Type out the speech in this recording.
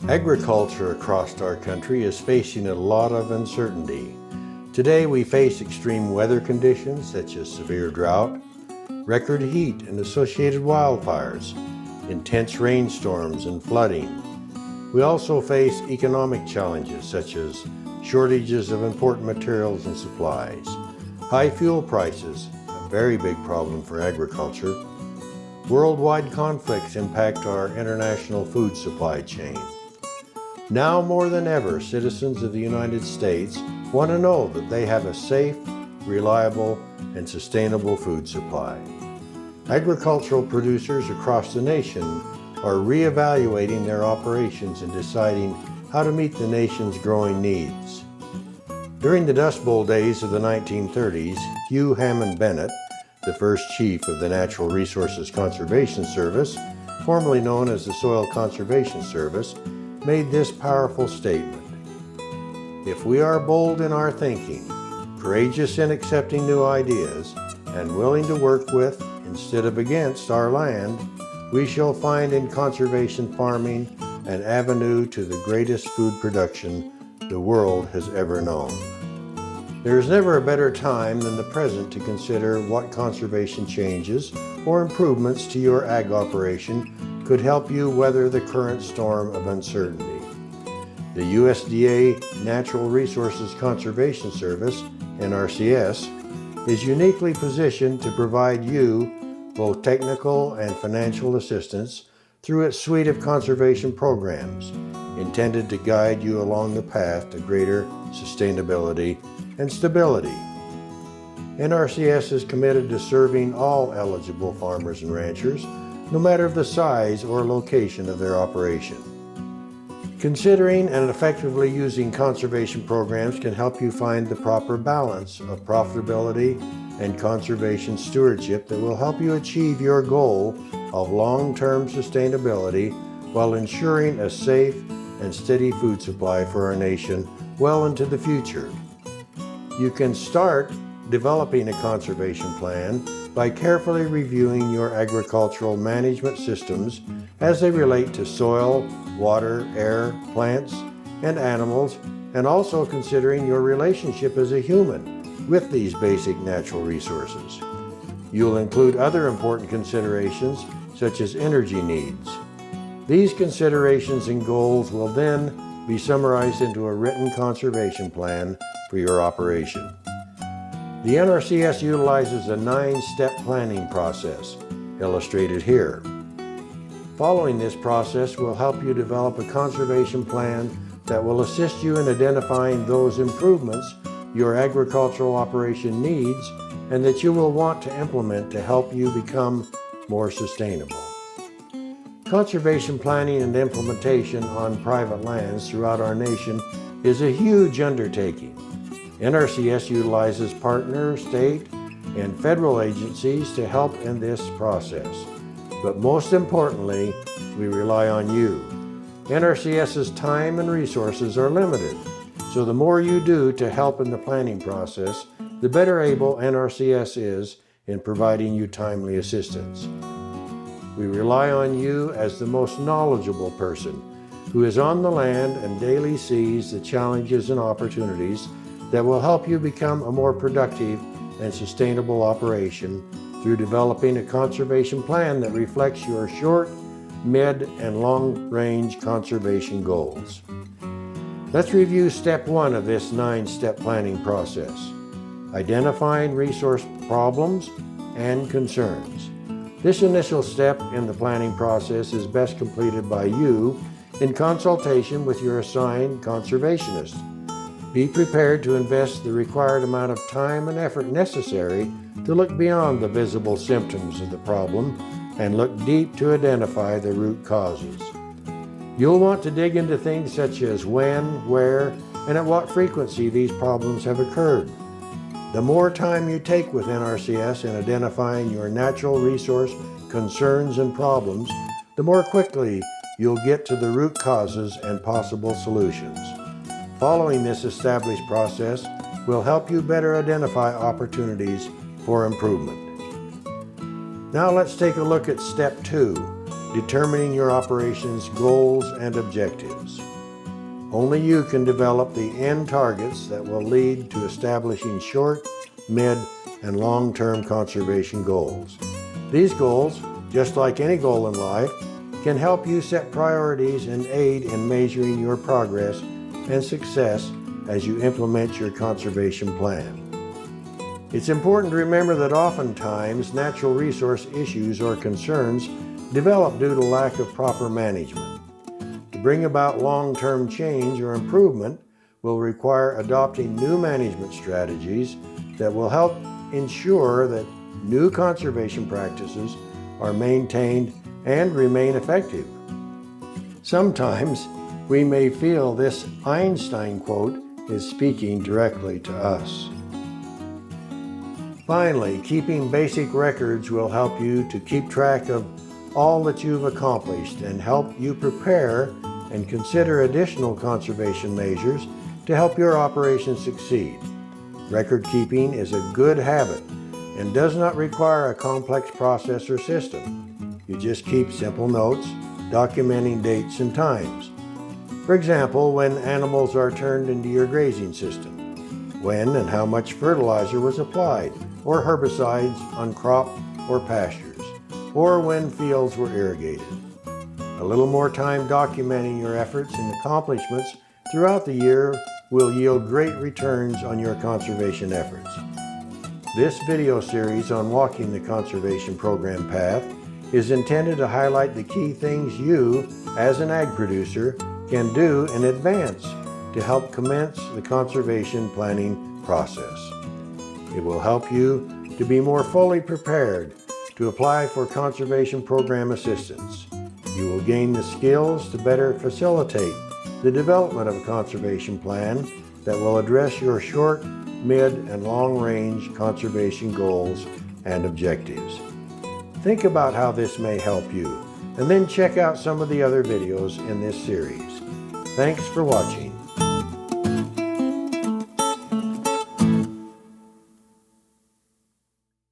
Agriculture across our country is facing a lot of uncertainty. Today we face extreme weather conditions such as severe drought, record heat and associated wildfires, intense rainstorms and flooding. We also face economic challenges such as shortages of important materials and supplies, high fuel prices, a very big problem for agriculture. Worldwide conflicts impact our international food supply chain. Now more than ever, citizens of the United States want to know that they have a safe, reliable, and sustainable food supply. Agricultural producers across the nation are reevaluating their operations and deciding how to meet the nation's growing needs. During the Dust Bowl days of the 1930s, Hugh Hammond Bennett, the first chief of the Natural Resources Conservation Service, formerly known as the Soil Conservation Service, made this powerful statement: "If we are bold in our thinking, courageous in accepting new ideas, and willing to work with instead of against our land, we shall find in conservation farming an avenue to the greatest food production the world has ever known." There is never a better time than the present to consider what conservation changes or improvements to your ag operation could help you weather the current storm of uncertainty. The USDA Natural Resources Conservation Service, NRCS, is uniquely positioned to provide you both technical and financial assistance through its suite of conservation programs intended to guide you along the path to greater sustainability and stability. NRCS is committed to serving all eligible farmers and ranchers, no matter the size or location of their operation. Considering and effectively using conservation programs can help you find the proper balance of profitability and conservation stewardship that will help you achieve your goal of long-term sustainability while ensuring a safe and steady food supply for our nation well into the future. You can start developing a conservation plan by carefully reviewing your agricultural management systems as they relate to soil, water, air, plants, and animals, and also considering your relationship as a human with these basic natural resources. You'll include other important considerations such as energy needs. These considerations and goals will then be summarized into a written conservation plan for your operation. The NRCS utilizes a 9-step planning process, illustrated here. Following this process will help you develop a conservation plan that will assist you in identifying those improvements your agricultural operation needs and that you will want to implement to help you become more sustainable. Conservation planning and implementation on private lands throughout our nation is a huge undertaking. NRCS utilizes partner, state, and federal agencies to help in this process. But most importantly, we rely on you. NRCS's time and resources are limited, so the more you do to help in the planning process, the better able NRCS is in providing you timely assistance. We rely on you as the most knowledgeable person who is on the land and daily sees the challenges and opportunities that will help you become a more productive and sustainable operation through developing a conservation plan that reflects your short, mid, and long-range conservation goals. Let's review step 1 of this 9-step planning process: identifying resource problems and concerns. This initial step in the planning process is best completed by you in consultation with your assigned conservationist. Be prepared to invest the required amount of time and effort necessary to look beyond the visible symptoms of the problem and look deep to identify the root causes. You'll want to dig into things such as when, where, and at what frequency these problems have occurred. The more time you take with NRCS in identifying your natural resource concerns and problems, the more quickly you'll get to the root causes and possible solutions. Following this established process will help you better identify opportunities for improvement. Now let's take a look at step 2, determining your operations goals and objectives. Only you can develop the end targets that will lead to establishing short, mid, and long-term conservation goals. These goals, just like any goal in life, can help you set priorities and aid in measuring your progress and success as you implement your conservation plan. It's important to remember that oftentimes natural resource issues or concerns develop due to lack of proper management. To bring about long-term change or improvement will require adopting new management strategies that will help ensure that new conservation practices are maintained and remain effective. Sometimes we may feel this Einstein quote is speaking directly to us. Finally, keeping basic records will help you to keep track of all that you've accomplished and help you prepare and consider additional conservation measures to help your operation succeed. Record keeping is a good habit and does not require a complex process or system. You just keep simple notes documenting dates and times. For example, when animals are turned into your grazing system, when and how much fertilizer was applied, or herbicides on crop or pastures, or when fields were irrigated. A little more time documenting your efforts and accomplishments throughout the year will yield great returns on your conservation efforts. This video series on walking the conservation program path is intended to highlight the key things you, as an ag producer, can do in advance to help commence the conservation planning process. It will help you to be more fully prepared to apply for conservation program assistance. You will gain the skills to better facilitate the development of a conservation plan that will address your short, mid, and long-range conservation goals and objectives. Think about how this may help you, and then check out some of the other videos in this series. Thanks for watching.